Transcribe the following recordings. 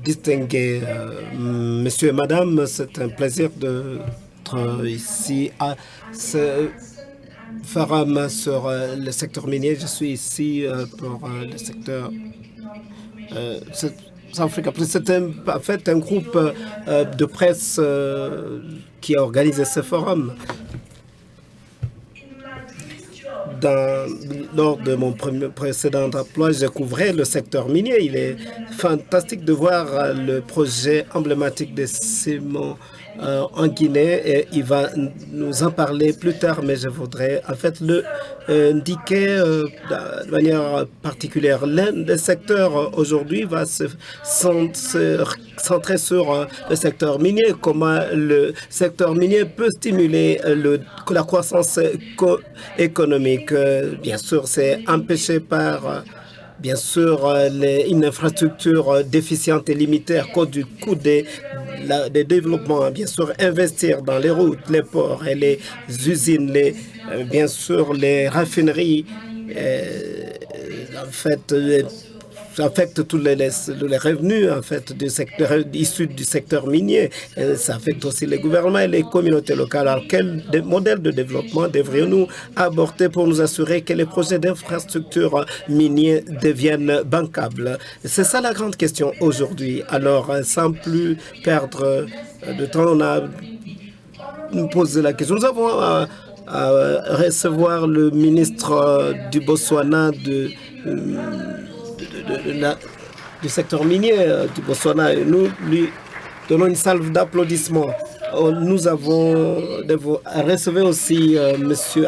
distingués, messieurs et madame, c'est un plaisir d'être ici à ce forum sur le secteur minier. Je suis ici pour le secteur Africa. C'est en fait un groupe de presse qui a organisé ce forum. Lors de mon précédent emploi, je couvrais le secteur minier. Il est fantastique de voir le projet emblématique de ciment en Guinée et il va nous en parler plus tard, mais je voudrais en fait le indiquer de manière particulière. L'un des secteurs aujourd'hui va se centrer sur le secteur minier, comment le secteur minier peut stimuler la croissance économique. Bien sûr, c'est empêché par bien sûr, une infrastructure déficiente et limitée à cause du coût des développements. Bien sûr, investir dans les routes, les ports et les usines, bien sûr, les raffineries, en fait, ça affecte tous les revenus en fait, issus du secteur minier. Et ça affecte aussi les gouvernements et les communautés locales. Alors, quel modèle de développement devrions-nous aborder pour nous assurer que les projets d'infrastructures miniers deviennent bancables? C'est ça la grande question aujourd'hui. Alors, sans plus perdre de temps, nous posé la question. Nous avons à recevoir le ministre du Botswana du secteur minier du Botswana. Et nous lui donnons une salve d'applaudissements. Nous recevoir aussi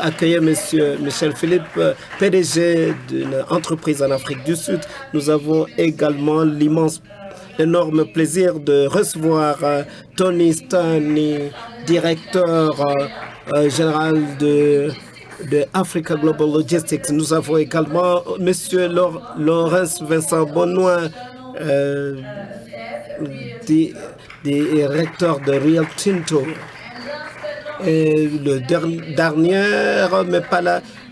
accueillir monsieur Michel Philippe, PDG d'une entreprise en Afrique du Sud. Nous avons également l'énorme plaisir de recevoir Tony Stani, directeur général de Africa Global Logistics. Nous avons également M. Laurence Vincent Bonnois, directeur de Rio Tinto. Et le dernier, mais pas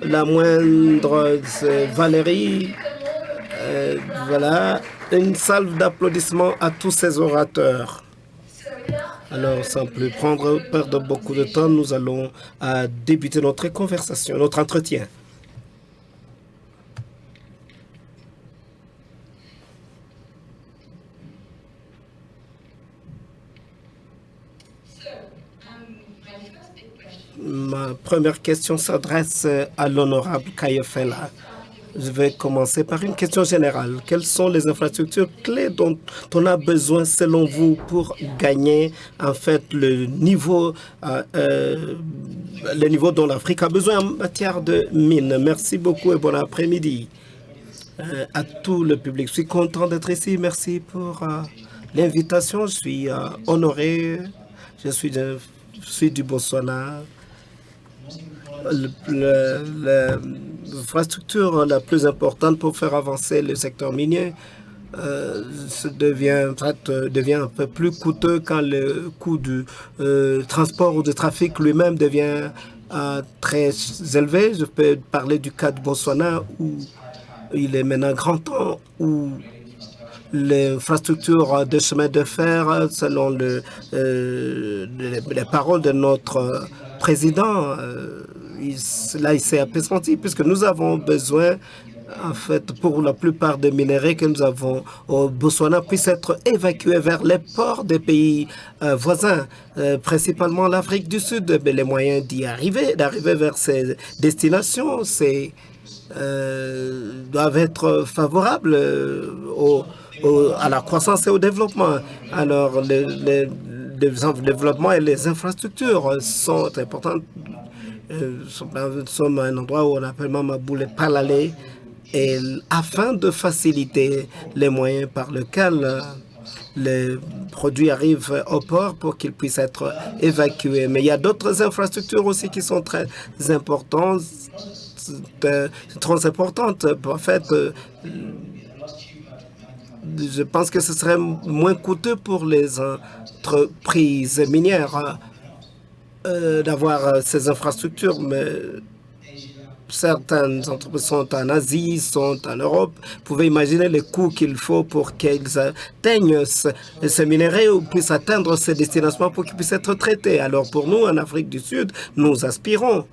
la moindre, c'est Valérie. Voilà, une salve d'applaudissements à tous ces orateurs. Alors, sans plus perdre beaucoup de temps, nous allons débuter notre conversation, notre entretien. Ma première question s'adresse à l'honorable Kayefela. Je vais commencer par une question générale. Quelles sont les infrastructures clés dont on a besoin, selon vous, pour gagner en fait le niveau dont l'Afrique a besoin en matière de mines? Merci beaucoup et bon après-midi à tout le public. Je suis content d'être ici. Merci pour l'invitation. Je suis honoré. Je suis du Botswana. L'infrastructure la plus importante pour faire avancer le secteur minier devient un peu plus coûteux quand le coût du transport ou du trafic lui-même devient très élevé. Je peux parler du cas de Botswana où il est maintenant grand temps où l'infrastructure de chemin de fer, selon les paroles de notre président, il s'est appesanti puisque nous avons besoin, en fait, pour la plupart des minéraux que nous avons au Botswana, puissent être évacués vers les ports des pays voisins, principalement l'Afrique du Sud. Mais les moyens d'arriver vers ces destinations, doivent être favorables à la croissance et au développement. Alors, le développement et les infrastructures sont importantes. Nous sommes à un endroit où on appelle Mamaboule Palale, et afin de faciliter les moyens par lesquels les produits arrivent au port pour qu'ils puissent être évacués. Mais il y a d'autres infrastructures aussi qui sont très importantes. En fait, je pense que ce serait moins coûteux pour les entreprises minières d'avoir ces infrastructures, mais certaines entreprises sont en Asie, sont en Europe. Vous pouvez imaginer les coûts qu'il faut pour qu'ils atteignent ces minéraux ou puissent atteindre ces destinations pour qu'ils puissent être traités. Alors pour nous, en Afrique du Sud, nous aspirons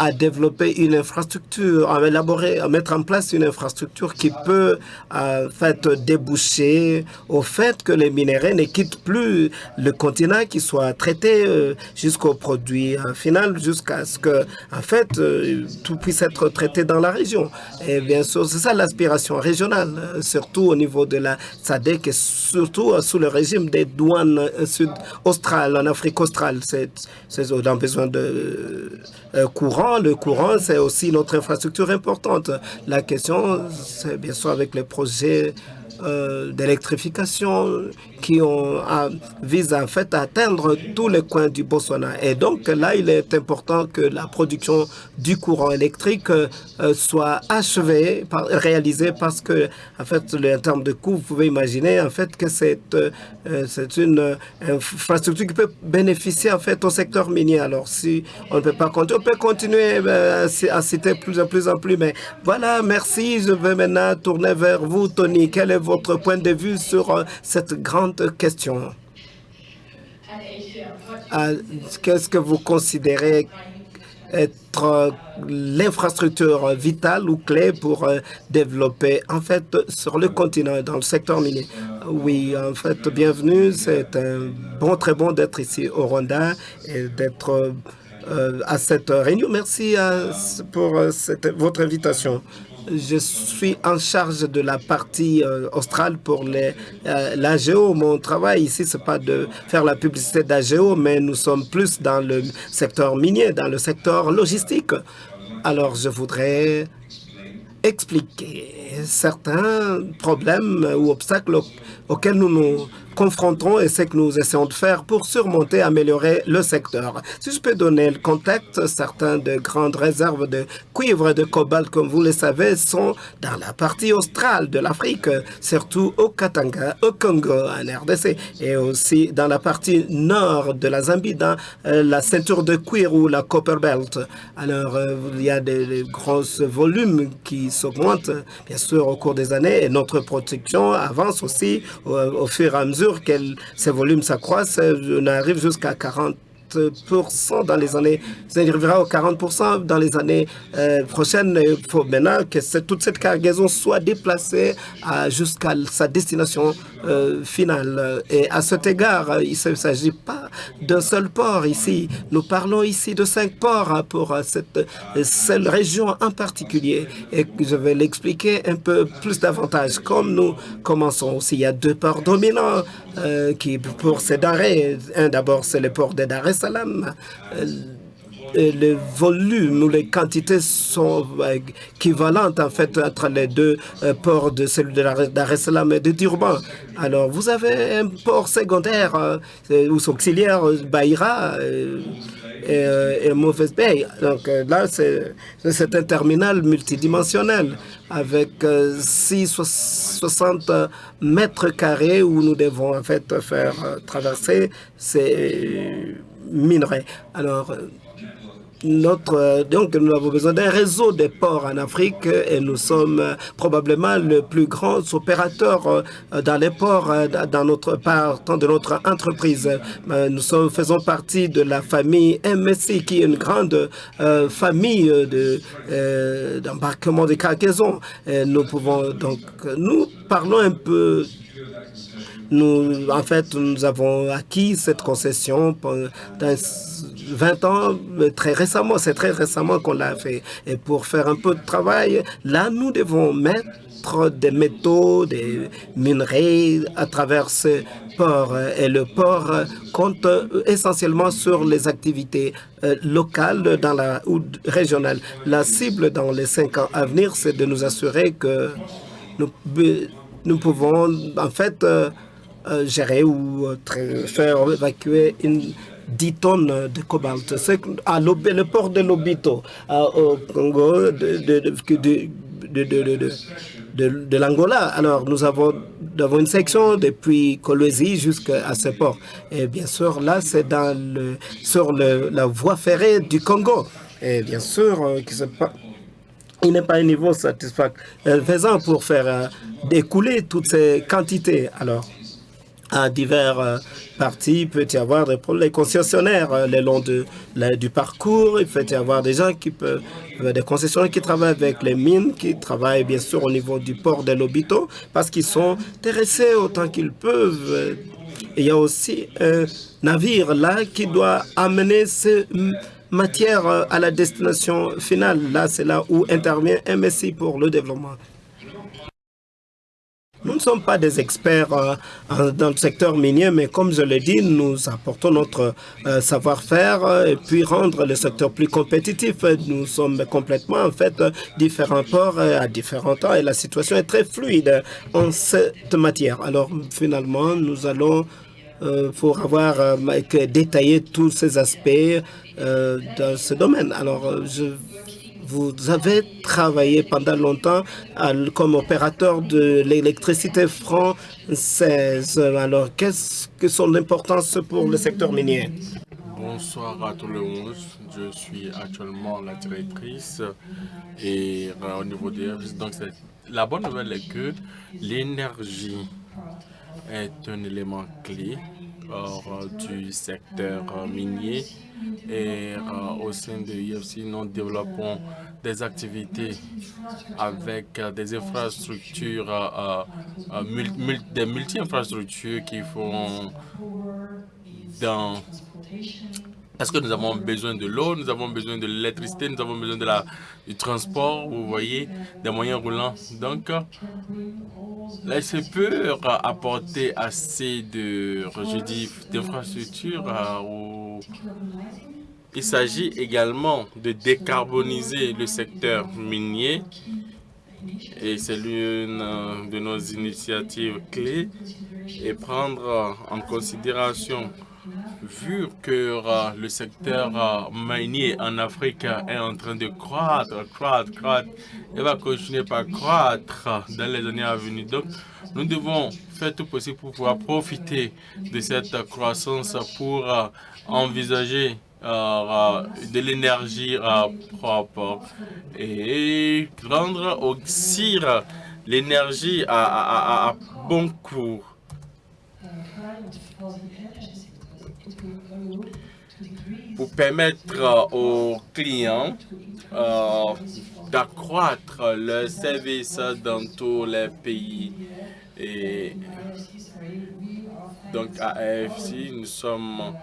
à développer une infrastructure, à élaborer, à mettre en place une infrastructure qui peut en fait déboucher au fait que les minéraux ne quittent plus le continent, qu'ils soient traités jusqu'au produit final, jusqu'à ce que en fait tout puisse être traité dans la région. Et bien sûr, c'est ça l'aspiration régionale, surtout au niveau de la SADC et surtout sous le régime des douanes sud-australes, en Afrique australe. On a besoin de courant. Le courant, c'est aussi notre infrastructure importante. La question, c'est bien sûr avec les projets d'électrification qui visent en fait à atteindre tous les coins du Botswana. Et donc là, il est important que la production du courant électrique soit achevée, réalisée, parce que en fait, en termes de coût, vous pouvez imaginer en fait que c'est une infrastructure qui peut bénéficier en fait au secteur minier. Alors si on ne peut pas continuer, on peut continuer à citer plus en plus, mais voilà, merci. Je vais maintenant tourner vers vous, Tony. Quel est votre point de vue sur cette grande question? Qu'est-ce que vous considérez être l'infrastructure vitale ou clé pour développer en fait sur le continent, dans le secteur minier? Oui, en fait, bienvenue. C'est très bon d'être ici au Rwanda et d'être à cette réunion. Merci pour votre invitation. Je suis en charge de la partie australe pour l'AGO. Mon travail ici, ce n'est pas de faire la publicité d'AGO, mais nous sommes plus dans le secteur minier, dans le secteur logistique. Alors, je voudrais expliquer certains problèmes ou obstacles auxquels nous nous confronterons et ce que nous essayons de faire pour surmonter, améliorer le secteur. Si je peux donner le contexte, certaines de grandes réserves de cuivre et de cobalt, comme vous le savez, sont dans la partie australe de l'Afrique, surtout au Katanga, au Congo, en RDC, et aussi dans la partie nord de la Zambie, dans la ceinture de cuir ou la Copper Belt. Alors, il y a des gros volumes qui s'augmentent, bien sûr, au cours des années, et notre production avance aussi au fur et à mesure que ces volumes s'accroissent. On arrive jusqu'à 40% dans les années, ça arrivera aux 40% dans les années prochaines. Il faut maintenant que toute cette cargaison soit déplacée jusqu'à sa destination finale. Et à cet égard, il ne s'agit pas d'un seul port ici. Nous parlons ici de 5 ports pour cette seule région en particulier. Et je vais l'expliquer un peu plus davantage. Comme nous commençons aussi, il y a 2 ports dominants qui, pour ces denrées, un d'abord, c'est le port de Dar es Salaam. Les volumes ou les quantités sont équivalentes en fait entre les 2 ports, de celui de Dar es Salaam et de Durban. Alors vous avez un port secondaire ou auxiliaire, Beira et Mauvaise Bay. Donc là, c'est un terminal multidimensionnel avec 60 mètres carrés où nous devons en fait faire traverser ces minerais. Alors, donc, nous avons besoin d'un réseau de ports en Afrique et nous sommes probablement le plus grand opérateur dans les ports dans notre partant de notre entreprise. Nous faisons partie de la famille MSC, qui est une grande famille d'embarquement de cargaison. Nous parlons un peu. En fait, nous avons acquis cette concession pendant 20 ans, très récemment. C'est très récemment qu'on l'a fait. Et pour faire un peu de travail, là, nous devons mettre des métaux, des minerais à travers ce port. Et le port compte essentiellement sur les activités locales ou régionales. La cible dans les 5 ans à venir, c'est de nous assurer que nous pouvons, en fait, gérer ou faire évacuer 10 tonnes de cobalt. C'est le port de Lobito au Congo de l'Angola. Alors, nous avons une section depuis Kolwezi jusqu'à ce port. Et bien sûr, là, c'est sur la voie ferrée du Congo. Et bien sûr, il n'est pas un niveau satisfaisant pour faire découler toutes ces quantités. Alors, à divers parties, il peut y avoir des concessionnaires le long du parcours. Il peut y avoir des gens des concessionnaires qui travaillent avec les mines, qui travaillent bien sûr au niveau du port de Lobito, parce qu'ils sont intéressés autant qu'ils peuvent. Il y a aussi un navire là qui doit amener ces matières à la destination finale. Là, c'est là où intervient MSI pour le développement. Nous ne sommes pas des experts dans le secteur minier, mais comme je l'ai dit, nous apportons notre savoir-faire et puis rendre le secteur plus compétitif. Nous sommes complètement, en fait, différents ports à différents temps et la situation est très fluide en cette matière. Alors, finalement, nous allons, pour avoir détaillé tous ces aspects dans ce domaine. Alors, vous avez travaillé pendant longtemps comme opérateur de l'électricité française. Alors, qu'est-ce que son importance pour le secteur minier? Bonsoir à tout le monde. Je suis actuellement la directrice et au niveau des... Donc, la bonne nouvelle est que l'énergie est un élément clé du secteur minier et au sein de IFC, nous développons des activités avec des infrastructures, des multi-infrastructures qui font dans... Parce que nous avons besoin de l'eau, nous avons besoin de l'électricité, nous avons besoin du transport, vous voyez, des moyens roulants. Donc, là, je peux apporter assez d'infrastructures où il s'agit également de décarboniser le secteur minier et c'est l'une de nos initiatives clés et prendre en considération, vu que le secteur minier en Afrique est en train de croître, et va continuer par croître dans les années à venir. Donc, nous devons faire tout possible pour pouvoir profiter de cette croissance pour envisager de l'énergie propre et rendre aussi l'énergie à bon coût. Pour permettre aux clients d'accroître leurs services dans tous les pays. Et donc à AFC, nous sommes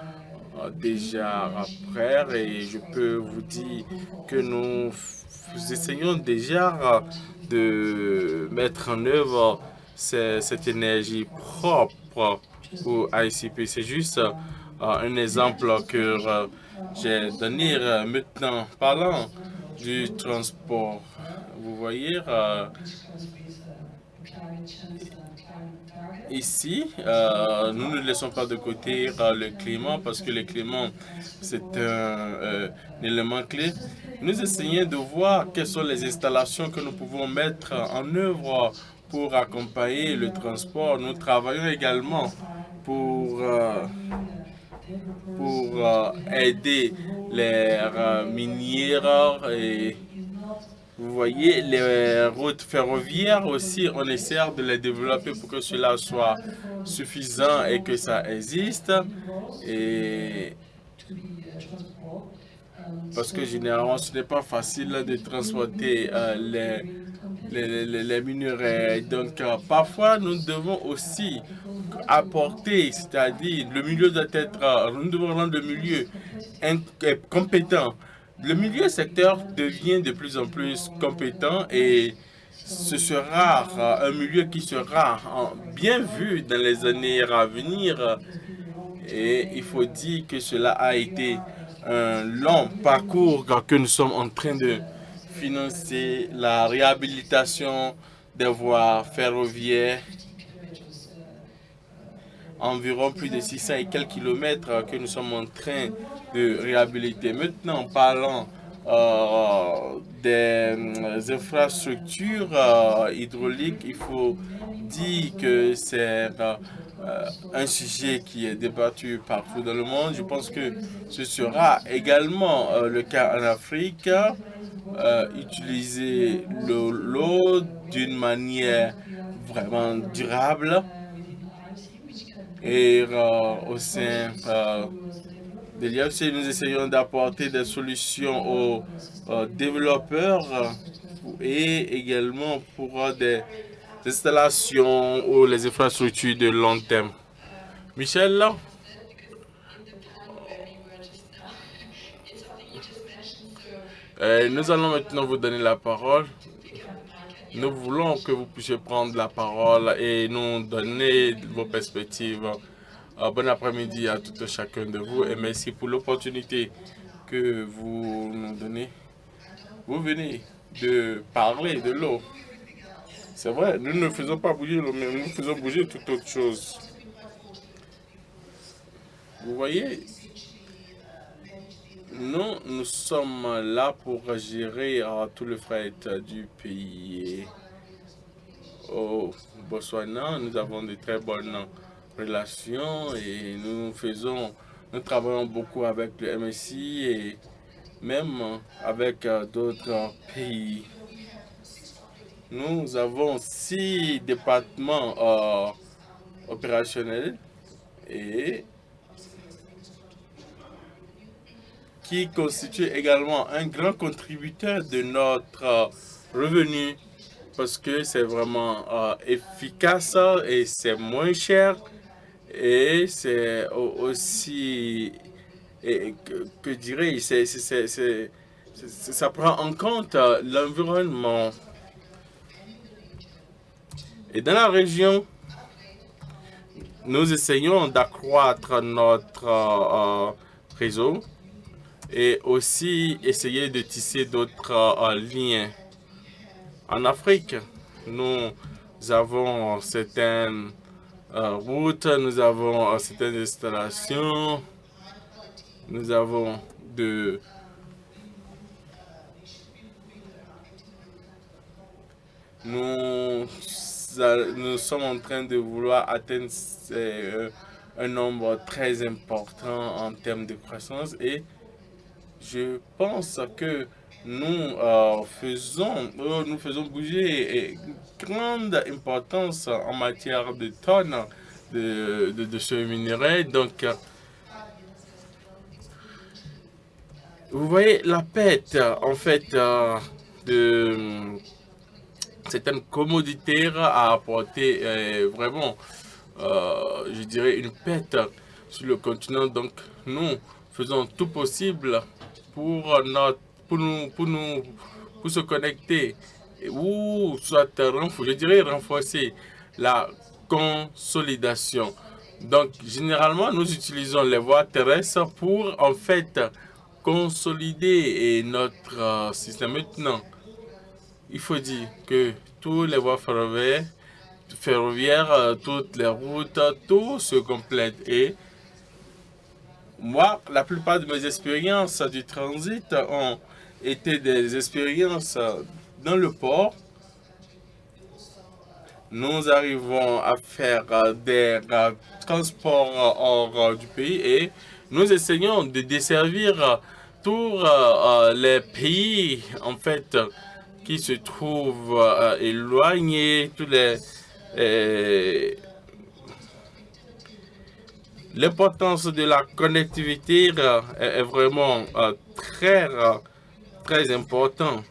déjà prêts et je peux vous dire que nous essayons déjà de mettre en œuvre cette énergie propre pour ICP. C'est juste un exemple que j'ai donné maintenant. Parlant du transport, vous voyez, ici, nous ne laissons pas de côté le climat parce que le climat, c'est un élément clé. Nous essayons de voir quelles sont les installations que nous pouvons mettre en œuvre pour accompagner le transport. Nous travaillons également pour aider les minières et vous voyez, les routes ferroviaires aussi, on essaie de les développer pour que cela soit suffisant et que ça existe. Et parce que généralement, ce n'est pas facile de transporter les minerais. Donc, parfois, nous devons aussi apporter, c'est-à-dire le milieu doit être, nous devons rendre le milieu compétent. Le milieu secteur devient de plus en plus compétent et ce sera un milieu qui sera bien vu dans les années à venir. Et il faut dire que cela a été un long parcours que nous sommes en train de financer, la réhabilitation des voies ferroviaires, environ plus de 600 et quelques kilomètres que nous sommes en train de réhabiliter. Maintenant, parlant des infrastructures hydrauliques, il faut dire que c'est un sujet qui est débattu partout dans le monde. Je pense que ce sera également le cas en Afrique. Utiliser l'eau d'une manière vraiment durable et au sein de l'IFC, nous essayons d'apporter des solutions aux développeurs et également pour des installations ou les infrastructures de long terme. Michel, nous allons maintenant vous donner la parole. Nous voulons que vous puissiez prendre la parole et nous donner vos perspectives. Bon après-midi à tout et chacun de vous et merci pour l'opportunité que vous nous donnez. Vous venez de parler de l'eau. C'est vrai, nous ne faisons pas bouger l'eau, mais nous faisons bouger toute autre chose. Vous voyez, nous sommes là pour gérer tout le fret du pays. Au Botswana, nous avons de très bonnes relations et nous travaillons beaucoup avec le MSI et même avec d'autres pays. Nous avons 6 départements opérationnels et qui constituent également un grand contributeur de notre revenu parce que c'est vraiment efficace et c'est moins cher et c'est aussi, que dirais-je, ça prend en compte l'environnement. Et dans la région, nous essayons d'accroître notre réseau et aussi essayer de tisser d'autres liens. En Afrique, nous avons certaines routes, nous avons certaines installations, nous avons nous sommes en train de vouloir atteindre un nombre très important en termes de croissance et je pense que nous faisons bouger une grande importance en matière de tonnes de ce minerai. Donc, vous voyez la perte, en fait, de certaines commodités a apporté vraiment, je dirais, une perte sur le continent. Donc, nous faisons tout possible pour se connecter ou soit je dirais renforcer la consolidation. Donc, généralement, nous utilisons les voies terrestres pour en fait consolider notre système. Maintenant, il faut dire que toutes les voies ferroviaires, toutes les routes, tout se complète et moi, la plupart de mes expériences du transit ont été des expériences dans le port. Nous arrivons à faire des transports hors du pays et nous essayons de desservir tous les pays en fait qui se trouvent éloignés, tous l'importance de la connectivité est vraiment très important.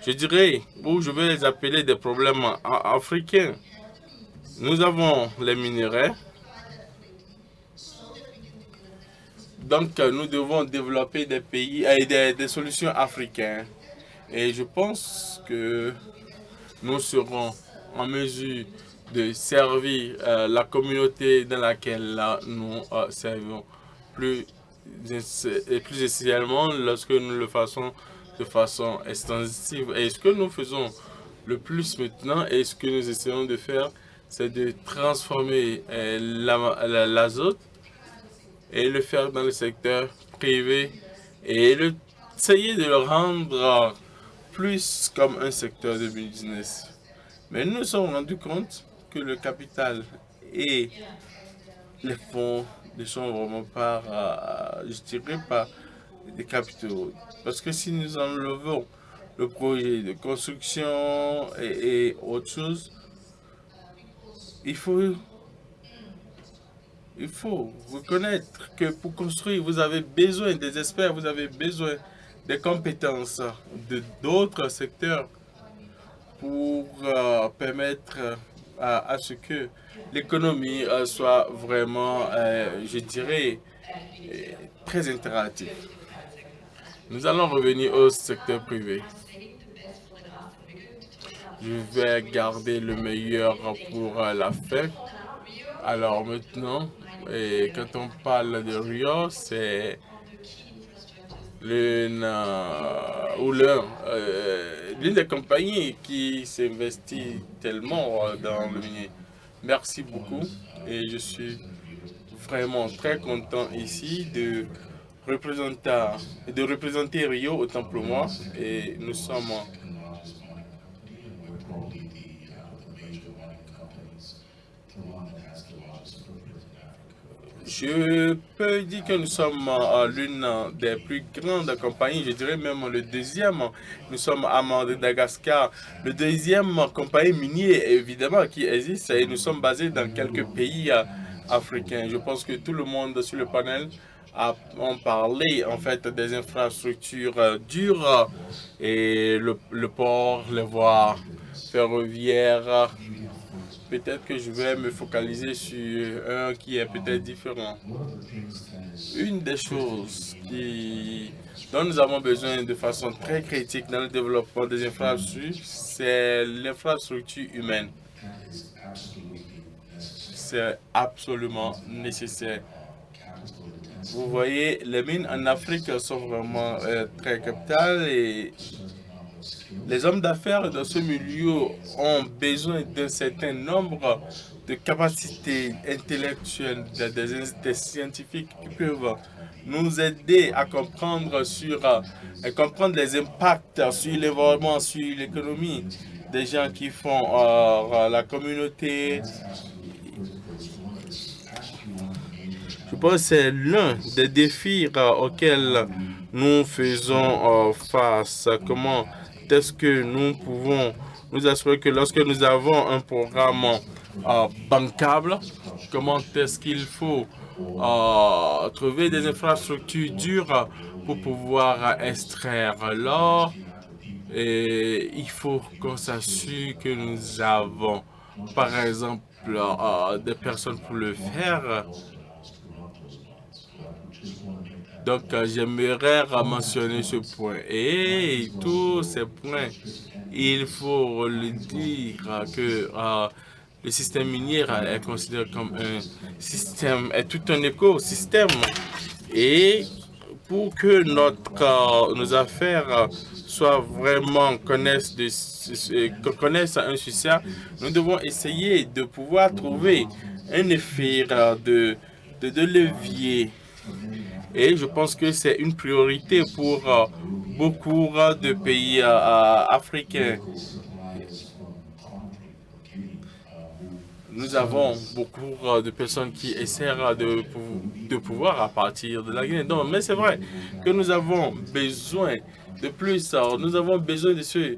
Je dirais, ou je vais les appeler des problèmes africains. Nous avons les minerais. Donc, nous devons développer des pays et des solutions africaines. Et je pense que nous serons en mesure de servir la communauté dans laquelle nous servons plus essentiellement lorsque nous le faisons de façon extensive. Et ce que nous faisons le plus maintenant et ce que nous essayons de faire, c'est de transformer l'azote et le faire dans le secteur privé et essayer de le rendre plus comme un secteur de business. Mais nous nous sommes rendus compte que le capital et les fonds ne sont vraiment pas, je dirais pas, des capitaux. Parce que si nous enlevons le projet de construction et autre chose, il faut reconnaître que pour construire, vous avez besoin des experts, vous avez besoin des compétences de d'autres secteurs pour permettre à ce que l'économie soit vraiment, je dirais, très interactive. Nous allons revenir au secteur privé. Je vais garder le meilleur pour la fin. Alors maintenant, quand on parle de Rio, c'est l'une l'une des compagnies qui s'investit tellement dans le minier. Merci beaucoup et je suis vraiment très content ici de représenter Rio autant pour moi et nous sommes je peux dire que nous sommes l'une des plus grandes compagnies, je dirais même le deuxième. Nous sommes à Madagascar, le deuxième compagnie minière évidemment qui existe et nous sommes basés dans quelques pays africains. Je pense que tout le monde sur le panel a parlé en fait des infrastructures dures et le port, les voies ferroviaires. Peut-être que je vais me focaliser sur un qui est peut-être différent. Une des choses dont nous avons besoin de façon très critique dans le développement des infrastructures, c'est l'infrastructure humaine. C'est absolument nécessaire. Vous voyez, les mines en Afrique sont vraiment très capitales et les hommes d'affaires dans ce milieu ont besoin d'un certain nombre de capacités intellectuelles, des scientifiques qui peuvent nous aider à comprendre les impacts sur l'environnement, sur l'économie, des gens qui font la communauté. Je pense que c'est l'un des défis auxquels nous faisons face. Comment est-ce que nous pouvons nous assurer que lorsque nous avons un programme bancable, comment est-ce qu'il faut trouver des infrastructures dures pour pouvoir extraire l'or. Et il faut qu'on s'assure que nous avons, par exemple, des personnes pour le faire. Donc, j'aimerais mentionner ce point. Et tous ces points, il faut le dire que le système minier est considéré comme un système, est tout un écosystème. Et pour que nos affaires soient vraiment connaissent un succès, nous devons essayer de pouvoir trouver un effet de levier. Et je pense que c'est une priorité pour beaucoup de pays africains. Nous avons beaucoup de personnes qui essaient de pouvoir à partir de la Guinée. Donc, mais c'est vrai que nous avons besoin de plus. Nous avons besoin de ce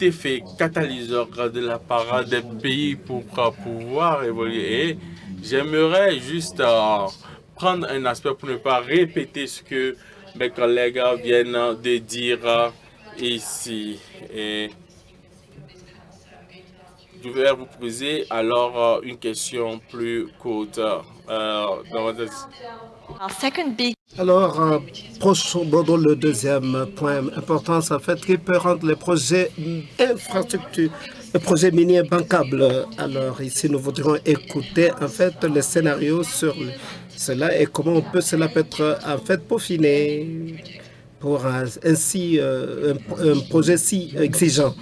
effet catalyseur de la part des pays pour pouvoir évoluer. Et j'aimerais juste prendre un aspect pour ne pas répéter ce que mes collègues viennent de dire ici. Et je vais vous poser alors une question plus courte. Alors, le deuxième point important, c'est en fait qu'il peut rendre les projets infrastructures, les projets miniers bancables. Alors ici, nous voudrions écouter en fait les scénarios sur cela et comment cela peut être en fait peaufiné pour ainsi un projet si exigeant.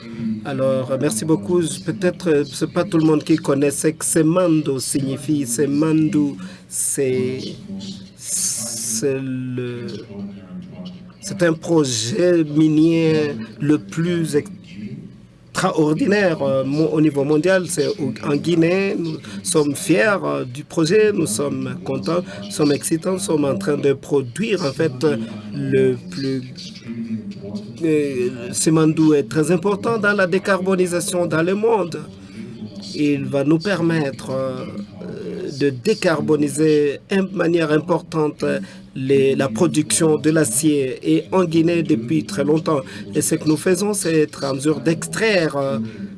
Alors, merci beaucoup. Peut-être ce n'est pas tout le monde qui connaît ce que Simandou signifie. Simandou, c'est un projet minier le plus extraordinaire au niveau mondial. C'est en Guinée. Nous sommes fiers du projet, nous sommes contents, nous sommes excitants, nous sommes en train de produire en fait le plus... Simandou est très important dans la décarbonisation dans le monde. Il va nous permettre de décarboniser de manière importante la production de l'acier et en Guinée depuis très longtemps. Et ce que nous faisons, c'est être en mesure d'extraire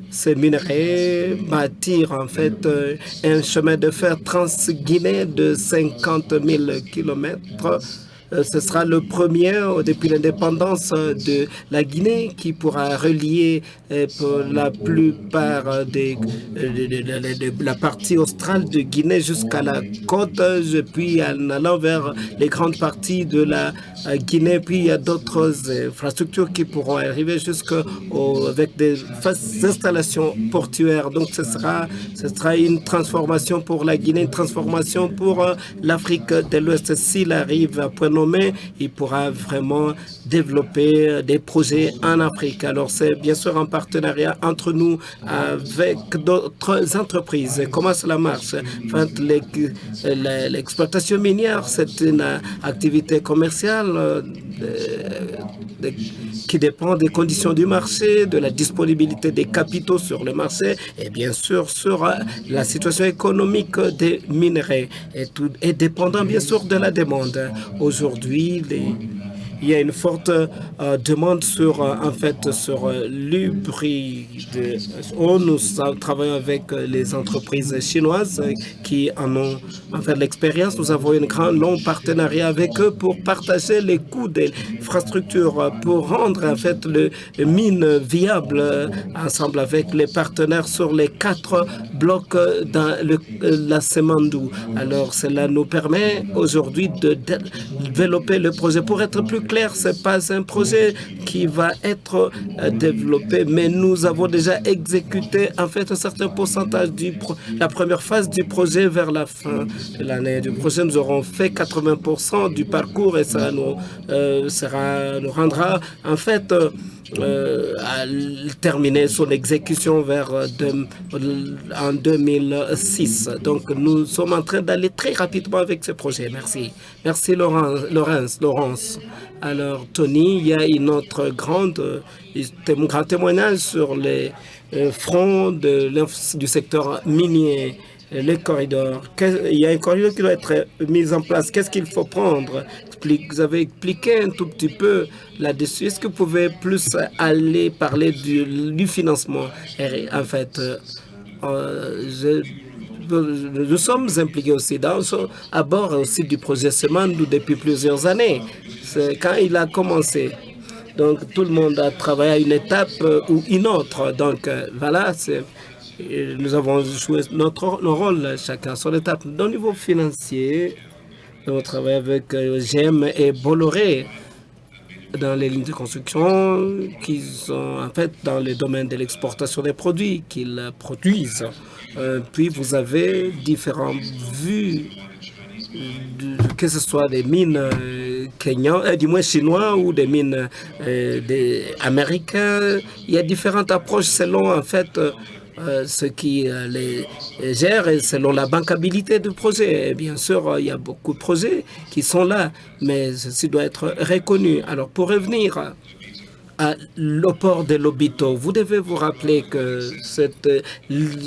ces minerais, bâtir en fait un chemin de fer trans-Guinée de 50 000 kilomètres. Ce sera le premier depuis l'indépendance de la Guinée qui pourra relier pour la plupart de la partie australe de Guinée jusqu'à la côte, puis en allant vers les grandes parties de la Guinée. Puis il y a d'autres infrastructures qui pourront arriver avec des installations portuaires. Donc ce sera une transformation pour la Guinée, une transformation pour l'Afrique de l'Ouest. S'il arrive à point nommé, il pourra vraiment développer des projets en Afrique. Alors c'est bien sûr un partenariat entre nous avec d'autres entreprises. Comment cela marche? Enfin, l'exploitation minière, c'est une activité commerciale qui dépend des conditions du marché, de la disponibilité des capitaux sur le marché et bien sûr sur la situation économique des minerais et tout est dépendant bien sûr de la demande. Aujourd'hui, il y a une forte demande sur l'hybride. Nous travaillons avec les entreprises chinoises qui en ont l'expérience. Nous avons un grand long partenariat avec eux pour partager les coûts des infrastructures, pour rendre en fait le mine viable ensemble avec les partenaires sur les 4 blocs dans la Simandou. Alors cela nous permet aujourd'hui de développer le projet. Pour être plus clair, ce n'est pas un projet qui va être développé, mais nous avons déjà exécuté en fait un certain pourcentage de la première phase du projet. Vers la fin de l'année du projet, nous aurons fait 80% du parcours et ça nous rendra en fait à terminer son exécution en 2006. Donc nous sommes en train d'aller très rapidement avec ce projet. Merci. Merci Laurence. Alors Tony, il y a une autre grand témoignage sur les fronts du secteur minier. Les corridors. Il y a un corridor qui doit être mis en place. Qu'est-ce qu'il faut prendre? Vous avez expliqué un tout petit peu là-dessus. Est-ce que vous pouvez plus aller parler du financement? En fait, nous sommes impliqués aussi à bord aussi du projet Simandou depuis plusieurs années. C'est quand il a commencé. Donc tout le monde a travaillé à une étape ou une autre. Donc voilà, nous avons joué notre rôle, chacun sur l'étape. Au niveau financier, nous avons travaillé avec GM et Bolloré dans les lignes de construction qui sont en fait dans le domaine de l'exportation des produits qu'ils produisent. Puis vous avez différentes vues, que ce soit des mines du moins chinois ou des mines américaines. Il y a différentes approches selon en fait ce qui les gère et selon la bancabilité du projet. Et bien sûr, il y a beaucoup de projets qui sont là, mais ceci doit être reconnu. Alors, pour revenir au port de Lobito, vous devez vous rappeler que ce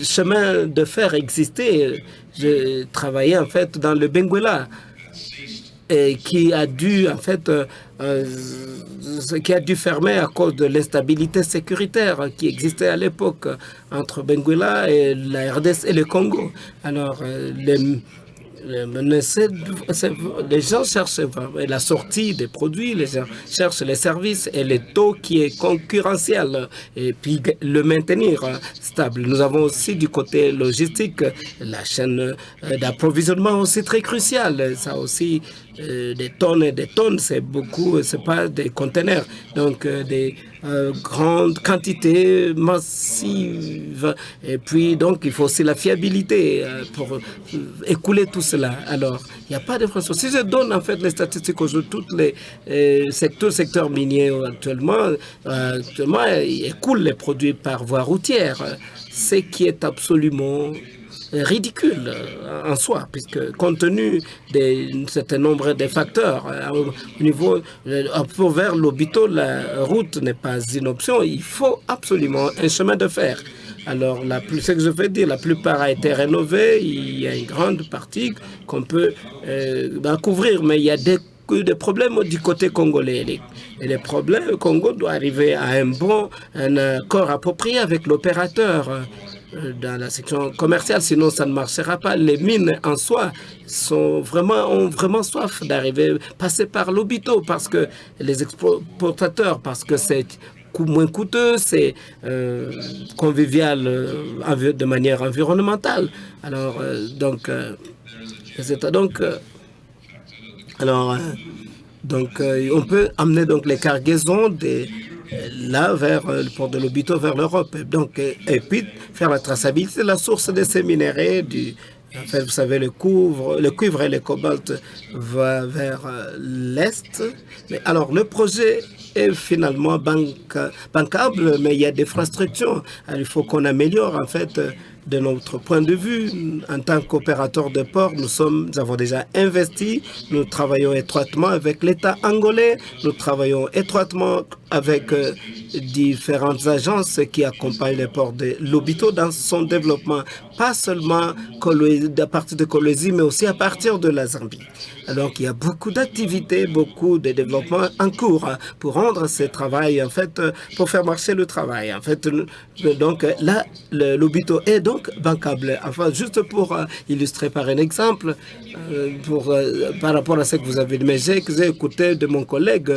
chemin de fer existait. J'ai travaillé en fait dans le Benguela et qui a dû en fait fermer à cause de l'instabilité sécuritaire qui existait à l'époque entre Benguela et la RDC et le Congo. Alors les gens cherchent la sortie des produits, les gens cherchent les services et le taux qui est concurrentiel et puis le maintenir stable. Nous avons aussi du côté logistique la chaîne d'approvisionnement aussi très cruciale. Ça aussi des tonnes et des tonnes, c'est beaucoup, c'est pas des conteneurs. Donc des grandes quantités massives. Et puis donc il faut aussi la fiabilité pour écouler tout ça. cela. Alors, il n'y a pas d'infrastructure. Si je donne en fait les statistiques aujourd'hui, tous les secteurs miniers actuellement écoulent les produits par voie routière, ce qui est absolument ridicule en soi, puisque compte tenu d'un certain nombre de facteurs, au niveau vers Lobito, la route n'est pas une option. Il faut absolument un chemin de fer. Alors, ce que je veux dire, la plupart a été rénové. Il y a une grande partie qu'on peut couvrir, mais il y a des problèmes du côté congolais. Et les problèmes, le Congo doit arriver à un accord approprié avec l'opérateur dans la section commerciale, sinon ça ne marchera pas. Les mines en soi ont vraiment soif d'arriver, passer par Lobito, parce que les exportateurs, parce que c'est moins coûteux, c'est convivial de manière environnementale. Alors, on peut amener donc les cargaisons là vers le port de Lobito vers l'Europe. Et puis faire la traçabilité de la source de ces minéraux. En fait, vous savez, le cuivre et le cobalt vont vers l'Est. Alors, le projet est finalement bancable, mais il y a des infrastructures. Alors, il faut qu'on améliore, en fait, de notre point de vue. En tant qu'opérateur de port, nous avons déjà investi. Nous travaillons étroitement avec l'État angolais. Nous travaillons étroitement avec différentes agences qui accompagnent les ports de Lobito dans son développement, pas seulement à partir de Kolwezi, mais aussi à partir de la Zambie. Alors qu'il y a beaucoup d'activités, beaucoup de développement en cours pour rendre ce travail, en fait, pour faire marcher le travail. En fait, donc là, le Lobito est donc bancable. Enfin, juste pour illustrer par un exemple, par rapport à ce que vous avez dit, mais j'ai écouté de mon collègue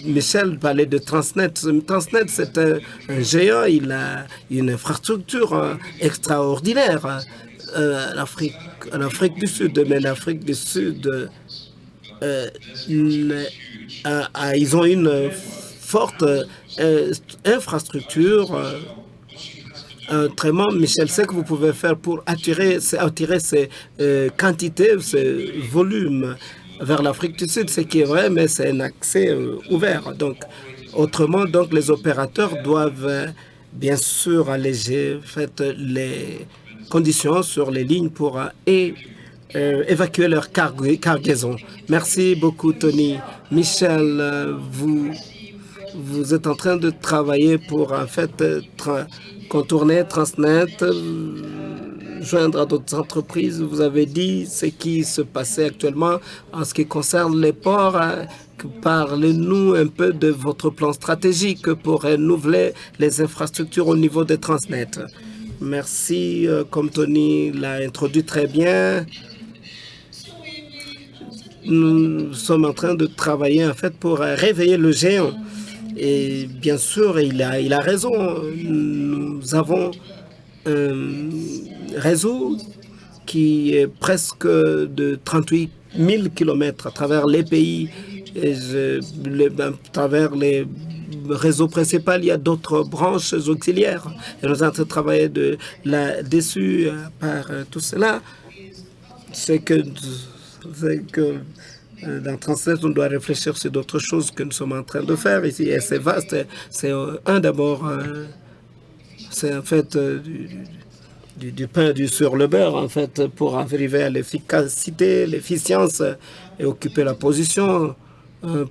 Michel parler de Transnet. Transnet, c'est un géant, il a une infrastructure extraordinaire. En Afrique du Sud, mais l'Afrique du Sud, ils ont une forte infrastructure. Autrement, Michel, ce que vous pouvez faire pour attirer ces quantités, ces volumes vers l'Afrique du Sud, ce qui est vrai, mais c'est un accès ouvert. Donc, autrement, donc, les opérateurs doivent bien sûr alléger les conditions sur les lignes pour évacuer leur cargaison. Merci beaucoup, Tony. Michel, vous êtes en train de travailler pour en fait contourner Transnet, joindre à d'autres entreprises. Vous avez dit ce qui se passait actuellement en ce qui concerne les ports. Parlez-nous un peu de votre plan stratégique pour renouveler les infrastructures au niveau de Transnet. Merci, comme Tony l'a introduit très bien. Nous sommes en train de travailler en fait pour réveiller le géant. Et bien sûr, il a raison. Nous avons un réseau qui est presque de 38 000 km à travers les pays. Et à travers les réseaux principaux, il y a d'autres branches auxiliaires. Et nous avons travaillé là-dessus par tout cela. C'est que dans Transnet, on doit réfléchir sur d'autres choses que nous sommes en train de faire ici. Et c'est vaste. C'est d'abord, c'est en fait du pain sur le beurre, en fait, pour arriver à l'efficacité, l'efficience et occuper la position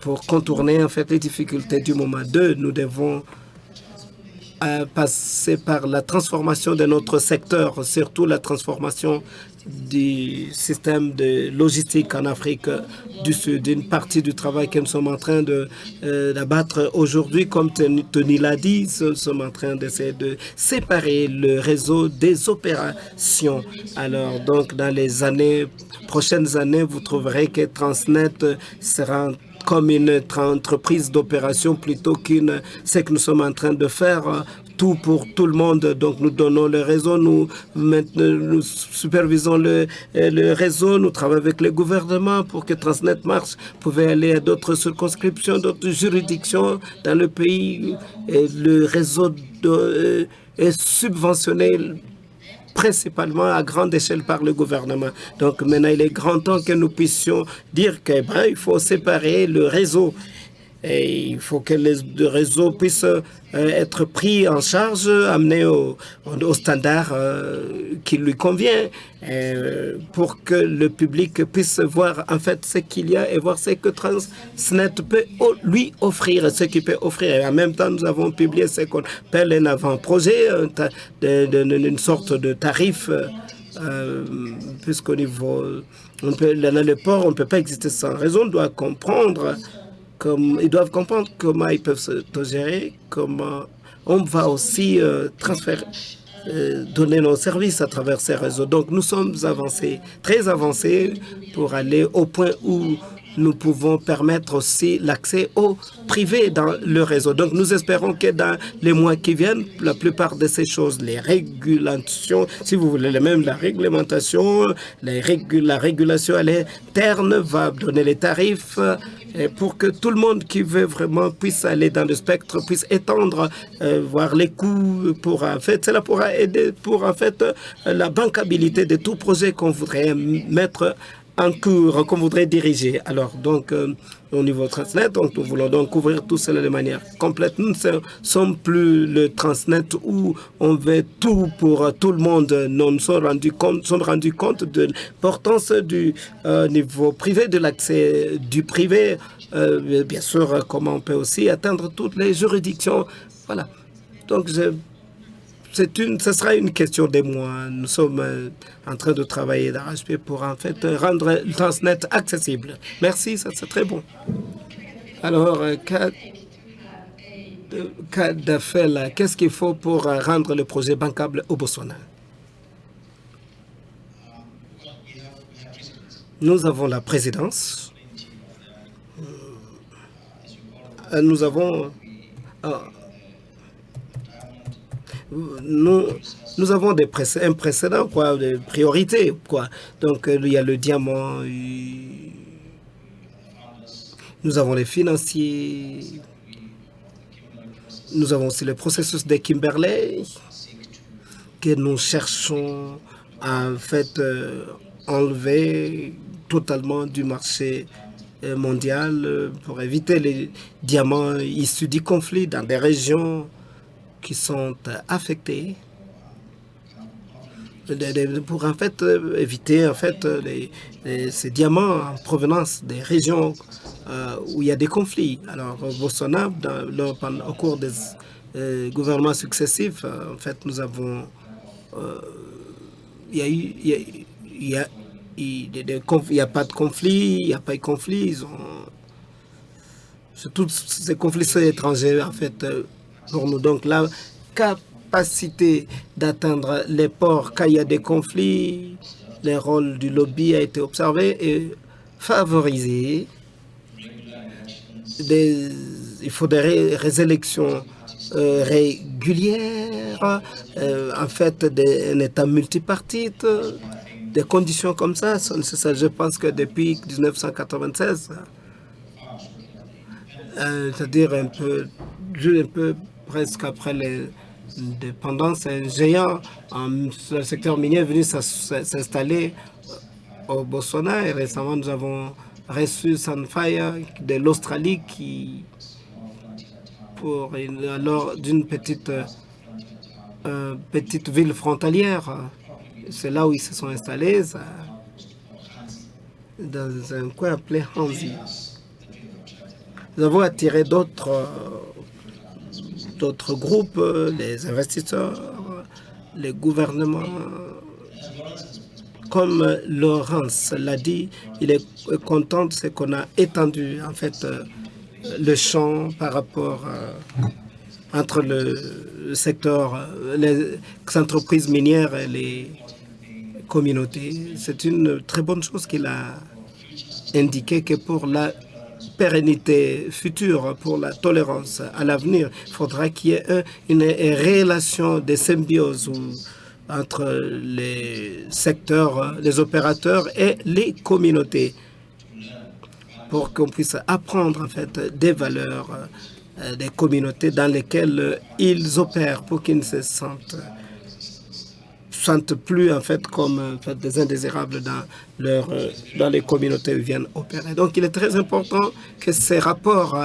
pour contourner en fait les difficultés du moment. Nous devons passer par la transformation de notre secteur, surtout la transformation du système de logistique en Afrique du Sud. Une partie du travail que nous sommes en train d'abattre aujourd'hui, comme Tony l'a dit, nous sommes en train d'essayer de séparer le réseau des opérations. Alors, donc, dans les prochaines années, vous trouverez que Transnet sera comme une entreprise d'opération plutôt ce que nous sommes en train de faire, tout pour tout le monde. Donc nous donnons le réseau, nous supervisons le réseau, nous travaillons avec le gouvernement pour que Transnet marche. Vous pouvez aller à d'autres circonscriptions, d'autres juridictions dans le pays. Et le réseau est subventionné principalement à grande échelle par le gouvernement. Donc maintenant, il est grand temps que nous puissions dire qu'il faut séparer le réseau. Et il faut que le réseau puisse être pris en charge, amené au standard qui lui convient, pour que le public puisse voir en fait ce qu'il y a et voir ce que Transnet peut lui offrir, ce qu'il peut offrir. Et en même temps, nous avons publié ce qu'on appelle un avant-projet, une sorte de tarif, puisqu'au niveau, dans le port, on ne peut pas exister sans réseau, on doit comprendre. Ils doivent comprendre comment ils peuvent se gérer, comment on va aussi donner nos services à travers ces réseaux. Donc nous sommes avancés, très avancés, pour aller au point où nous pouvons permettre aussi l'accès au privé dans le réseau. Donc nous espérons que dans les mois qui viennent, la plupart de ces choses, les régulations, si vous voulez, même la réglementation, la régulation à l'interne va donner les tarifs, et pour que tout le monde qui veut vraiment puisse aller dans le spectre, puisse étendre, voir les coûts, pour en fait, cela pourra aider pour en fait la bancabilité de tout projet qu'on voudrait mettre en cours, qu'on voudrait diriger. Alors donc au niveau Transnet, donc nous voulons donc couvrir tout cela de manière complète. Nous ne sommes plus le Transnet où on veut tout pour tout le monde. Nous nous sommes rendus compte de l'importance du niveau privé, de l'accès du privé. Bien sûr, comment on peut aussi atteindre toutes les juridictions. Voilà. Donc ce sera une question des mois. Nous sommes en train de travailler d'arrache-pied pour en fait rendre le Transnet accessible. Merci, ça c'est très bon. Alors, Kadafel, qu'est-ce qu'il faut pour rendre le projet bancable au Botswana? Nous avons la présidence. Nous avons... Nous avons un précédent, quoi, des priorités, quoi. Donc, il y a le diamant, nous avons les financiers, nous avons aussi le processus de Kimberley, que nous cherchons à en fait enlever totalement du marché mondial pour éviter les diamants issus du conflit dans des régions qui sont affectés, pour en fait éviter en fait ces diamants en provenance des régions où il y a des conflits. Alors au Botswana, au cours des gouvernements successifs, en fait nous avons il n'y a pas de conflit, il n'y a pas de conflit. Tous ces conflits sont étrangers en fait. Pour nous, donc la capacité d'atteindre les ports quand il y a des conflits, le rôle du lobby a été observé et favorisé. Il faut des élections régulières, en fait un État multipartite, des conditions comme ça sont nécessaires. Je pense que depuis 1996, c'est-à-dire un peu presque après l'indépendance, un géant sur le secteur minier est venu s'installer au Botswana. Et récemment, nous avons reçu Sunfire de l'Australie d'une petite ville frontalière. C'est là où ils se sont installés, dans un coin appelé Hanzi. Nous avons attiré d'autres groupes, les investisseurs, les gouvernements. Comme Laurence l'a dit, il est content de ce qu'on a étendu en fait le champ par rapport entre le secteur, les entreprises minières et les communautés. C'est une très bonne chose qu'il a indiqué que pour la pérennité future, pour la tolérance à l'avenir, il faudra qu'il y ait une relation de symbiose entre les secteurs, les opérateurs et les communautés pour qu'on puisse apprendre en fait des valeurs des communautés dans lesquelles ils opèrent pour qu'ils se sentent sentent plus en fait comme en fait, des indésirables dans les communautés où ils viennent opérer. Donc il est très important que ces rapports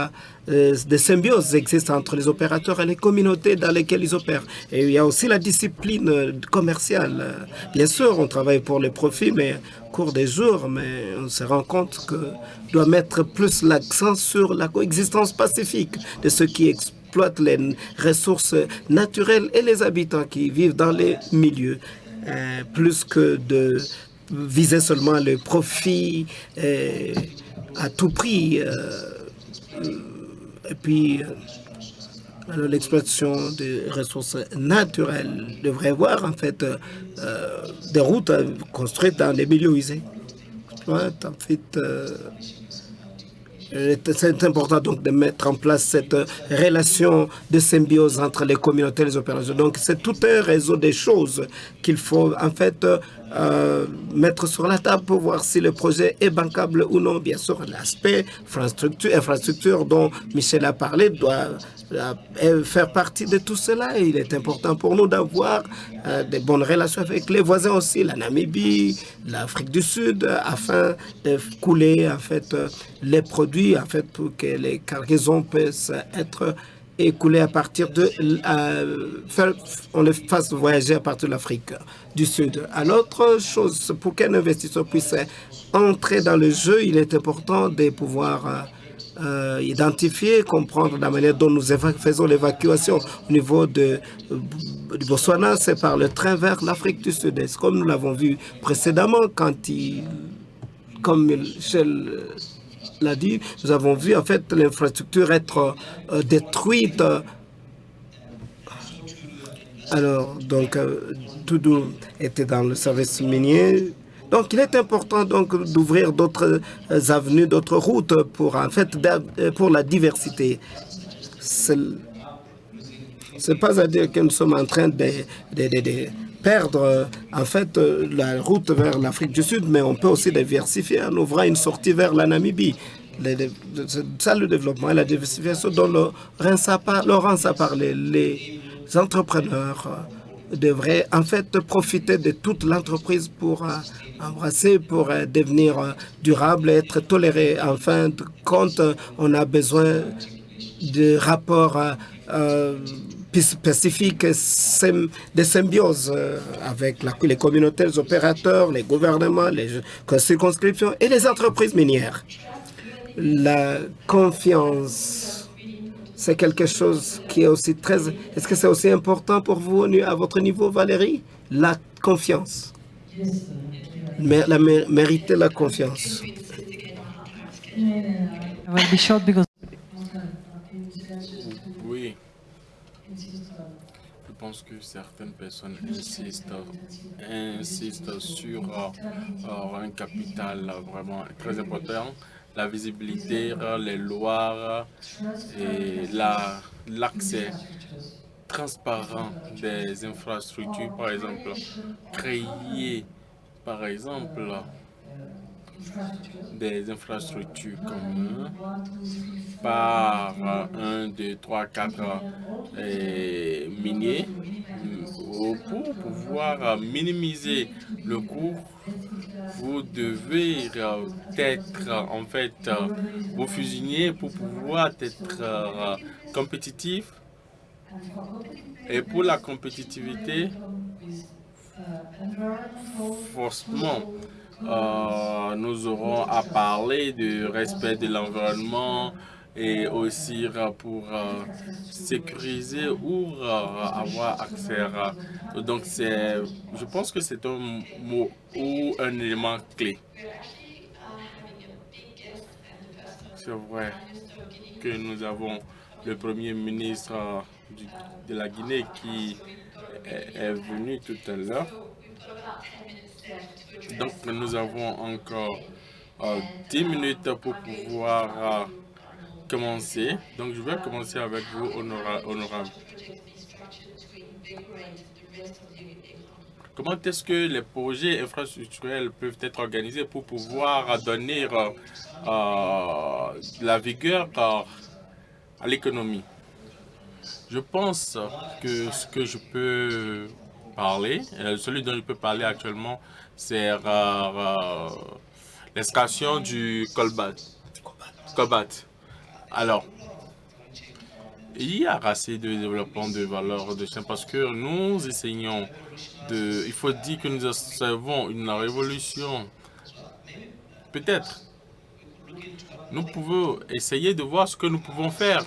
de symbiose existent entre les opérateurs et les communautés dans lesquelles ils opèrent. Et il y a aussi la discipline commerciale. Bien sûr, on travaille pour les profits, mais au cours des jours, mais on se rend compte que doit mettre plus l'accent sur la coexistence pacifique de ceux qui exploitent les ressources naturelles et les habitants qui vivent dans les milieux, plus que de viser seulement le profit à tout prix. Et puis, l'exploitation des ressources naturelles devrait voir en fait des routes construites dans les milieux usés. En fait, c'est important donc de mettre en place cette relation de symbiose entre les communautés et les opérateurs. Donc c'est tout un réseau de choses qu'il faut en fait mettre sur la table pour voir si le projet est bancable ou non. Bien sûr, l'aspect infrastructure dont Michel a parlé doit faire partie de tout cela. Et il est important pour nous d'avoir de bonnes relations avec les voisins aussi, la Namibie, l'Afrique du Sud, afin de couler en fait les produits en fait pour que les cargaisons puissent être écoulées à partir de on les fasse voyager à partir de l'Afrique du Sud. À l'autre chose, pour qu'un investisseur puisse entrer dans le jeu, il est important de pouvoir identifier, comprendre la manière dont nous faisons l'évacuation au niveau du Botswana, c'est par le train vers l'Afrique du Sud-Est, comme nous l'avons vu précédemment comme Michel l'a dit, nous avons vu en fait l'infrastructure être détruite. Alors, donc, Doudou était dans le service minier. Donc, il est important donc d'ouvrir d'autres avenues, d'autres routes pour en fait pour la diversité. C'est pas à dire que nous sommes en train de perdre en fait la route vers l'Afrique du Sud, mais on peut aussi diversifier en ouvrant une sortie vers la Namibie. C'est ça le développement et la diversification dont Laurence a parlé. Les entrepreneurs devraient en fait profiter de toute l'entreprise pour embrasser, pour devenir durable, être toléré. En fin de compte, on a besoin de rapports spécifiques, de symbiose avec les communautés, les opérateurs, les gouvernements, les circonscriptions et les entreprises minières. La confiance, c'est quelque chose qui est aussi très... Est-ce que c'est aussi important pour vous à votre niveau, Valérie? La confiance. Mériter la confiance. Oui. Je pense que certaines personnes insistent sur un capital vraiment très important, la visibilité, les lois et l'accès transparent des infrastructures, par exemple, créer, par exemple, des infrastructures communes par 1, 2, 3, 4 miniers pour pouvoir minimiser le coût. Vous devez être en fait vous fusionner pour pouvoir être compétitif. Et pour la compétitivité, forcément, nous aurons à parler du respect de l'environnement et aussi pour sécuriser ou avoir accès à... Donc, je pense que c'est un mot ou un élément clé. C'est vrai que nous avons le Premier ministre de la Guinée qui est venu tout à l'heure. Donc, nous avons encore 10 minutes pour pouvoir commencer. Donc, je vais commencer avec vous, honorable. Comment est-ce que les projets infrastructurels peuvent être organisés pour pouvoir donner la vigueur à l'économie? Je pense que ce que je peux parler. Celui dont je peux parler actuellement, c'est l'extraction du colbert. Alors, il y a assez de développement de valeurs de chaîne parce que nous essayons de... Il faut dire que nous observons une révolution. Peut-être, nous pouvons essayer de voir ce que nous pouvons faire.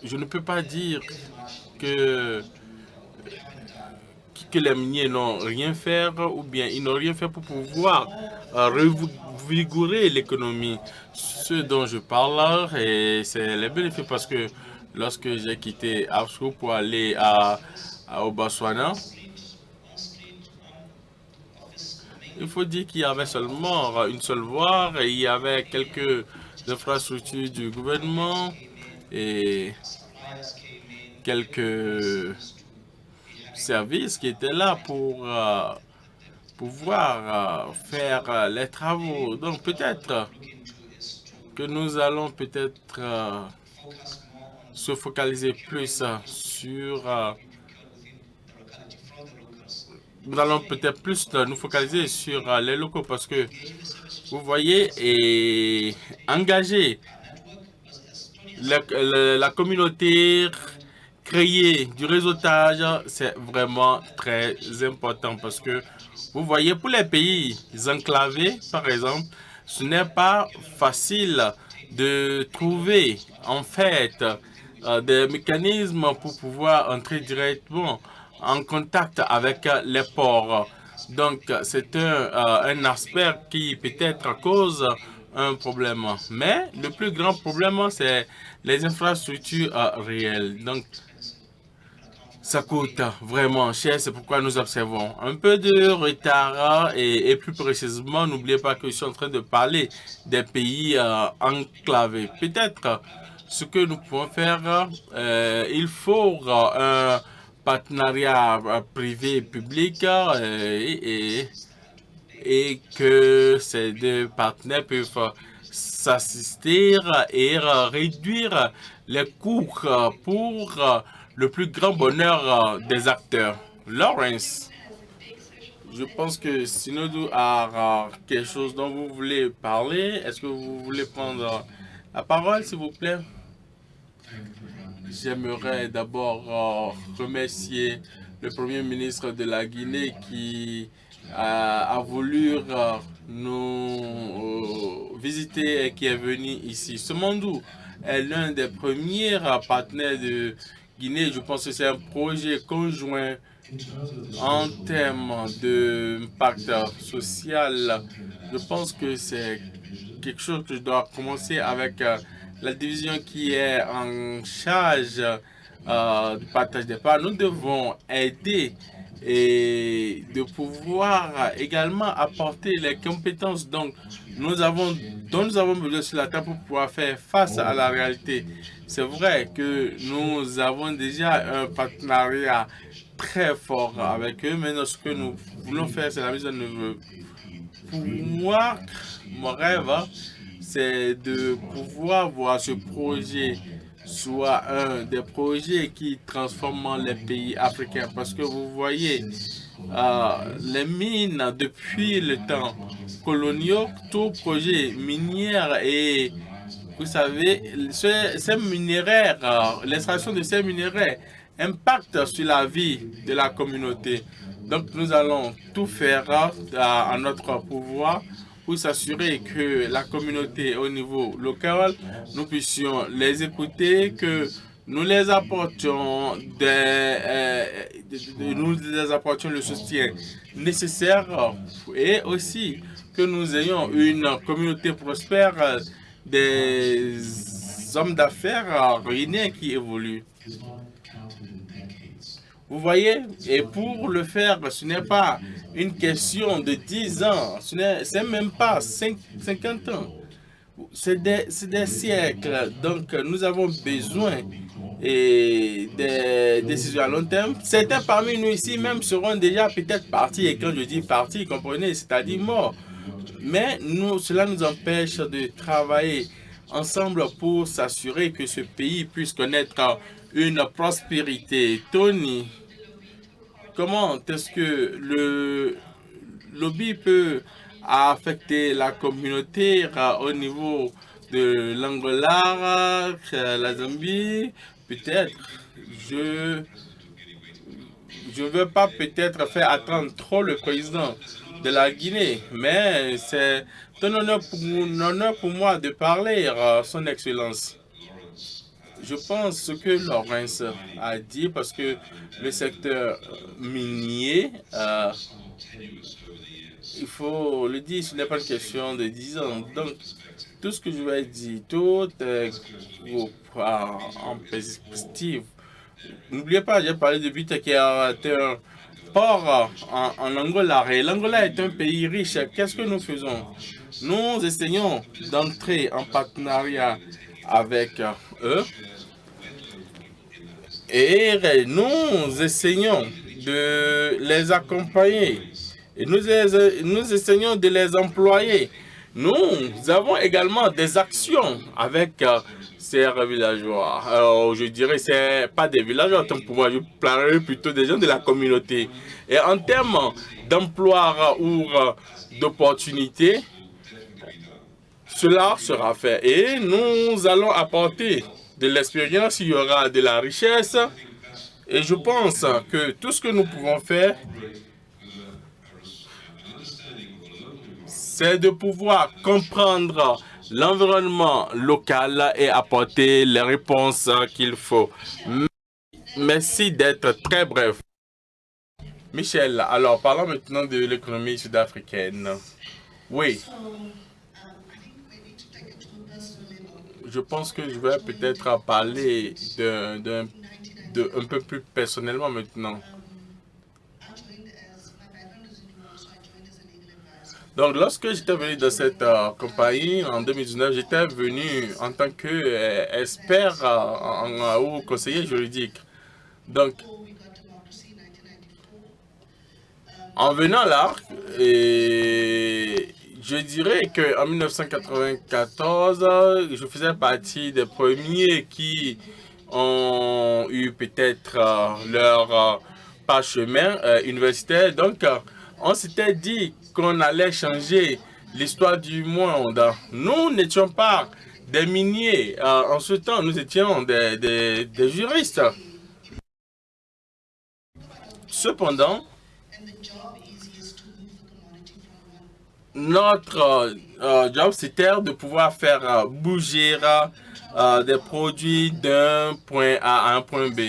Je ne peux pas dire que les miniers n'ont rien fait ou bien ils n'ont rien fait pour pouvoir revigorer l'économie. Ce dont je parle, et c'est les bénéfices parce que lorsque j'ai quitté Absco pour aller au Botswana, il faut dire qu'il y avait seulement une seule voie et il y avait quelques infrastructures du gouvernement et quelques services qui étaient là pour pouvoir faire les travaux. Donc peut-être que nous allons peut-être se focaliser plus sur... nous allons peut-être plus nous focaliser sur les locaux parce que vous voyez, et engager la communauté, créer du réseautage, c'est vraiment très important parce que vous voyez, pour les pays enclavés, par exemple, ce n'est pas facile de trouver en fait des mécanismes pour pouvoir entrer directement en contact avec les ports. Donc, c'est un aspect qui peut-être cause un problème. Mais le plus grand problème, c'est les infrastructures réelles. Donc, ça coûte vraiment cher, c'est pourquoi nous observons un peu de retard et plus précisément, n'oubliez pas que je suis en train de parler des pays enclavés. Peut-être ce que nous pouvons faire, il faut un partenariat privé-public et que ces deux partenaires peuvent s'assister et réduire les coûts pour le plus grand bonheur des acteurs. Lawrence, je pense que Sinodou a quelque chose dont vous voulez parler. Est-ce que vous voulez prendre la parole, s'il vous plaît? J'aimerais d'abord remercier le Premier ministre de la Guinée qui a voulu nous visiter et qui est venu ici. Semandou est l'un des premiers partenaires de Guinée. Je pense que c'est un projet conjoint en termes d'impact social. Je pense que c'est quelque chose que je dois commencer avec la division qui est en charge du partage des parts. Nous devons aider et de pouvoir également apporter les compétences dont nous avons besoin sur la table pour pouvoir faire face à la réalité. C'est vrai que nous avons déjà un partenariat très fort avec eux, mais ce que nous voulons faire, c'est la mise en œuvre. Pour moi, mon rêve, c'est de pouvoir voir ce projet soit un des projets qui transforment les pays africains. Parce que vous voyez, les mines, depuis le temps colonial, tout projet minier et vous savez, ces minerais, l'extraction de ces minerais impacte sur la vie de la communauté. Donc nous allons tout faire à notre pouvoir pour s'assurer que la communauté au niveau local, nous puissions les écouter, que nous les apportions, nous les apportions le soutien nécessaire et aussi que nous ayons une communauté prospère, des hommes d'affaires guinéens qui évoluent. Vous voyez, et pour le faire, ce n'est pas une question de 10 ans, ce n'est même pas 50 ans, c'est des siècles. Donc, nous avons besoin des décisions à long terme. Certains parmi nous ici même seront déjà peut-être partis, et quand je dis partis, comprenez, c'est-à-dire morts. Mais cela nous empêche de travailler ensemble pour s'assurer que ce pays puisse connaître une prospérité. Tony, comment est-ce que le lobby peut affecter la communauté au niveau de l'Angola, la Zambie? Peut-être, je ne veux pas peut-être faire attendre trop le président de la Guinée, mais c'est un honneur pour moi de parler, Son Excellence. Je pense ce que Lawrence a dit parce que le secteur minier, il faut le dire, ce n'est pas une question de 10 ans. Donc, tout ce que je vais dire, tout est en perspective. N'oubliez pas, j'ai parlé de but qui est un port en Angola. Et l'Angola est un pays riche. Qu'est-ce que nous faisons? Nous essayons d'entrer en partenariat avec eux et nous essayons de les accompagner et nous essayons de les employer. Nous avons également des actions avec ces villageois. Alors, je dirais que ce n'est pas des villageois, tant pour moi, je parlerai plutôt des gens de la communauté. Et en termes d'emploi ou d'opportunités, cela sera fait. Et nous allons apporter de l'expérience, il y aura de la richesse. Et je pense que tout ce que nous pouvons faire, c'est de pouvoir comprendre l'environnement local et apporter les réponses qu'il faut. Merci d'être très bref. Michel, alors parlons maintenant de l'économie sud-africaine. Oui. Je pense que je vais peut-être parler un peu plus personnellement maintenant. Donc, lorsque j'étais venu dans cette compagnie en 2019, j'étais venu en tant qu'expert ou conseiller juridique. Donc, en venant là, je dirais qu'en 1994, je faisais partie des premiers qui ont eu peut-être leur parchemin universitaire. Donc, on s'était dit qu'on allait changer l'histoire du monde. Nous n'étions pas des miniers. En ce temps, nous étions des juristes. Cependant, notre job, c'était de pouvoir faire bouger des produits d'un point A à un point B.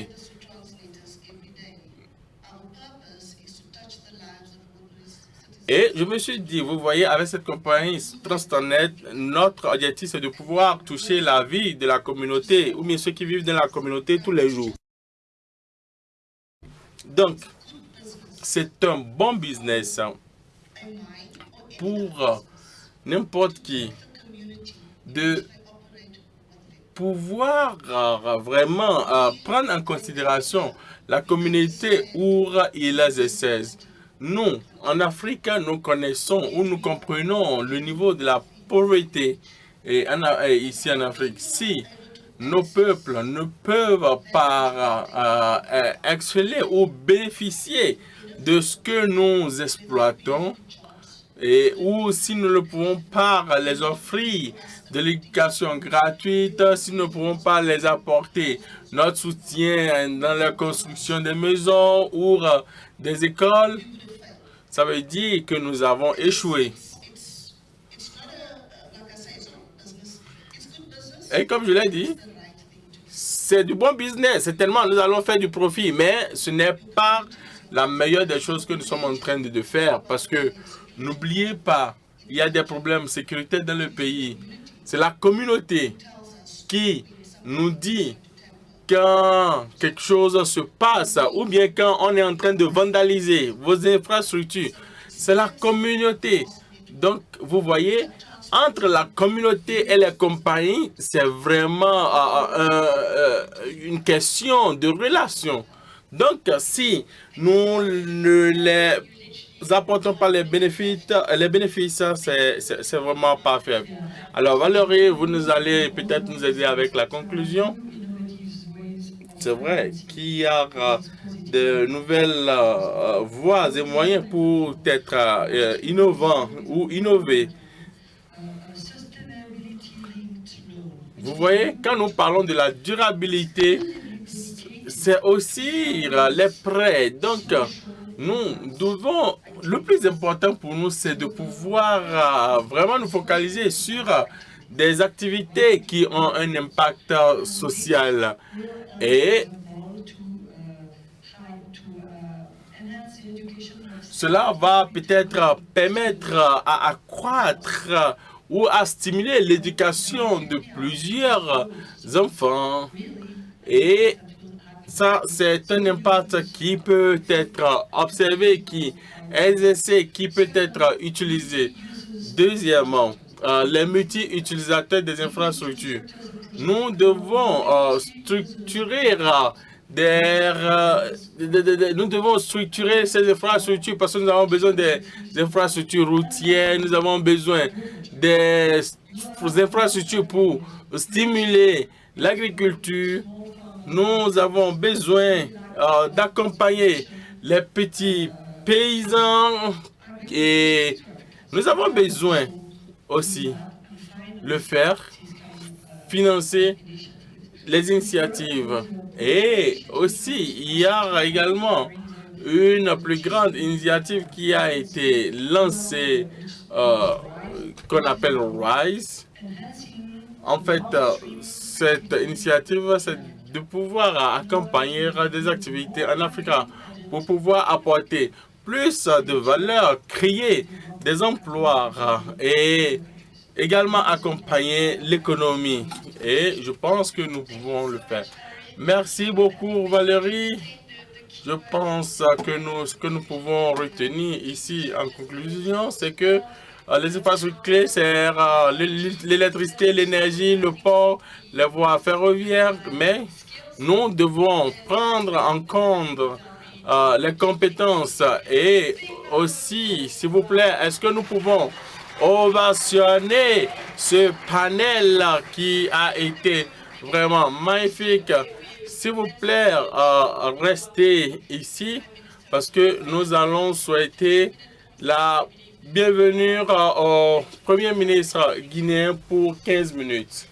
Et je me suis dit, vous voyez, avec cette compagnie Transnet, notre objectif, c'est de pouvoir toucher la vie de la communauté, ou bien ceux qui vivent dans la communauté tous les jours. Donc, c'est un bon business pour n'importe qui de pouvoir vraiment prendre en considération la communauté où il exerce. Nous, en Afrique, nous connaissons ou nous comprenons le niveau de la pauvreté et ici en Afrique. Si nos peuples ne peuvent pas exceller ou bénéficier de ce que nous exploitons, ou si nous ne pouvons pas les offrir de l'éducation gratuite, si nous ne pouvons pas les apporter notre soutien dans la construction des maisons ou des écoles, ça veut dire que nous avons échoué. Et comme je l'ai dit, c'est du bon business. C'est tellement nous allons faire du profit, mais ce n'est pas la meilleure des choses que nous sommes en train de faire parce que n'oubliez pas, il y a des problèmes de sécurité dans le pays. C'est la communauté qui nous dit quand quelque chose se passe ou bien quand on est en train de vandaliser vos infrastructures. C'est la communauté. Donc, vous voyez, entre la communauté et les compagnies, c'est vraiment une question de relation. Donc, si nous ne les apportons pas les bénéfices, c'est vraiment parfait. Alors, Valérie, vous nous allez peut-être nous aider avec la conclusion. C'est vrai qu'il y a de nouvelles voies et moyens pour être innovant ou innover. Vous voyez, quand nous parlons de la durabilité, c'est aussi les prêts. Donc, nous devons, le plus important pour nous, c'est de pouvoir vraiment nous focaliser sur des activités qui ont un impact social. Et cela va peut-être permettre à accroître ou à stimuler l'éducation de plusieurs enfants. Et ça, c'est un impact qui peut être observé, qui est exercé, qui peut être utilisé. Deuxièmement, les multi-utilisateurs des infrastructures. Nous devons structurer nous devons structurer ces infrastructures parce que nous avons besoin des infrastructures routières, nous avons besoin des infrastructures pour stimuler l'agriculture. Nous avons besoin d'accompagner les petits paysans et nous avons besoin aussi de faire financer les initiatives. Et aussi, il y a également une plus grande initiative qui a été lancée, qu'on appelle RISE. En fait, cette initiative, c'est de pouvoir accompagner des activités en Afrique pour pouvoir apporter plus de valeur, créer des emplois et également accompagner l'économie. Et je pense que nous pouvons le faire. Merci beaucoup, Valérie. Je pense que ce que nous pouvons retenir ici en conclusion, c'est que les infrastructures clés, c'est l'électricité, l'énergie, le port, les voies ferroviaires, mais nous devons prendre en compte les compétences et aussi, s'il vous plaît, est-ce que nous pouvons ovationner ce panel qui a été vraiment magnifique? S'il vous plaît, restez ici parce que nous allons souhaiter la bienvenue au Premier ministre guinéen pour 15 minutes.